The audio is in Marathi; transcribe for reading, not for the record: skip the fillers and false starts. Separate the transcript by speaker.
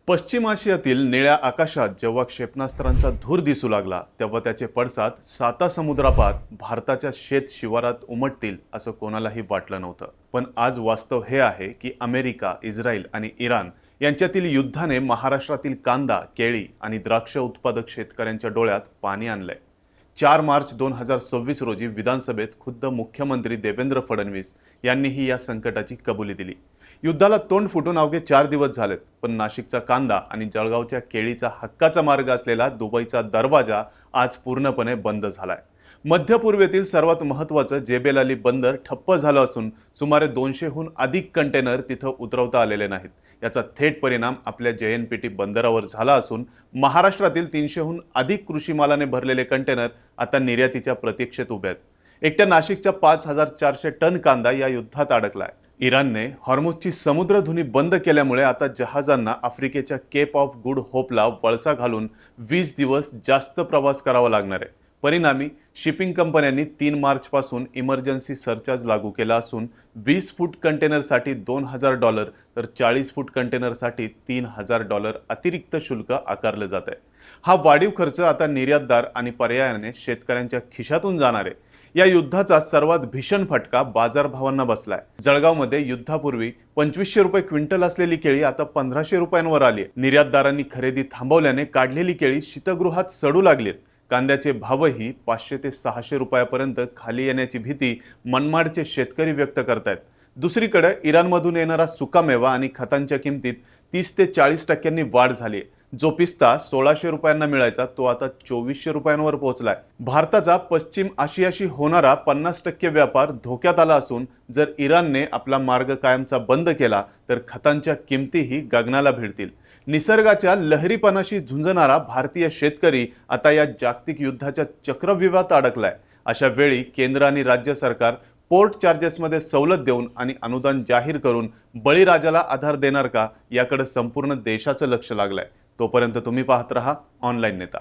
Speaker 1: पश्चिम आशियातील निळ्या आकाशात जेव्हा क्षेपणास्त्रांचा धूर दिसू लागला तेव्हा त्याचे पडसाद साता समुद्रापार भारताच्या शेत शिवारात उमटतील असं कोणालाही वाटलं नव्हतं. पण आज वास्तव हे आहे की अमेरिका, इस्रायल आणि इराण यांच्यातील युद्धाने महाराष्ट्रातील कांदा, केळी आणि द्राक्ष उत्पादक शेतकऱ्यांच्या डोळ्यात पाणी आणलंय. 4 मार्च 2026 रोजी विधानसभेत खुद्द मुख्यमंत्री देवेंद्र फडणवीस यांनीही या संकटाची कबुली दिली. युद्धाला तोंड फुटून अवघे 4 दिवस झालेत, पण नाशिकचा कांदा आणि जळगावच्या केळीचा हक्काचा मार्ग असलेला दुबईचा दरवाजा आज पूर्णपणे बंद झालाय. मध्य पूर्वेतील सर्वात महत्त्वाचं जेबेल अली बंदर ठप्प झालं असून सुमारे 200हून अधिक कंटेनर तिथं उतरवता आलेले नाहीत. याचा थेट परिणाम आपल्या JNPT बंदरावर झाला असून महाराष्ट्रातील 300हून अधिक कृषी मालाने भरलेले कंटेनर आता निर्यातीच्या प्रतीक्षेत उभे आहेत. एकट्या नाशिकच्या 5400 टन कांदा या युद्धात अडकलाय. इराणने हॉर्मुझची समुद्रधुनी बंद केल्यामुळे आता जहाजांना आफ्रिकेच्या केप ऑफ गुड होपला वळसा घालून 20 दिवस जास्त प्रवास करावा लागणार आहे. परिणामी शिपिंग कंपन्यांनी 3 मार्च पासून इमर्जन्सी सरचार्ज लागू केला असून 20 फूट कंटेनरसाठी $2000 तर 40 फूट कंटेनरसाठी $3000 अतिरिक्त शुल्क आकारले जात आहे. हा वाढीव खर्च आता निर्यातदार आणि पर्यायाने शेतकऱ्यांच्या खिशातून जाणार आहे. या युद्धाचा सर्वात भीषण फटका बाजारभावांना बसलाय. जळगावमध्ये युद्धापूर्वी 2500 रुपये क्विंटल असलेली केळी आता 1500 रुपयांवर आली आहे. निर्यातदारांनी खरेदी थांबवल्याने काढलेली केळी शीतगृहात सडू लागलीत. कांद्याचे भावही 500 ते 600 रुपयापर्यंत खाली येण्याची भीती मनमाडचे शेतकरी व्यक्त करतायत. दुसरीकडे इराणमधून येणारा सुकामेवा आणि खतांच्या किमतीत 30 ते 40% वाढ झाली आहे. जो पिस्ता 1600 रुपयांना मिळायचा तो आता 2400 रुपयांवर पोहोचलाय. भारताचा पश्चिम आशियाशी होणारा 50% व्यापार धोक्यात आला असून जर इराणने आपला मार्ग कायमचा बंद केला तर खतांच्या किमतीही गगनाला भिडतील. निसर्गाच्या लहरीपणाशी झुंजणारा भारतीय शेतकरी आता या जागतिक युद्धाच्या चक्रव्यूहात अडकलाय. अशा वेळी केंद्र आणि राज्य सरकार पोर्ट चार्जेसमध्ये सवलत देऊन आणि अनुदान जाहीर करून बळीराजाला आधार देणार का, याकडे संपूर्ण देशाचं लक्ष लागलंय. तोपर्यंत तुम्ही पाहत रहा ऑनलाईन नेता.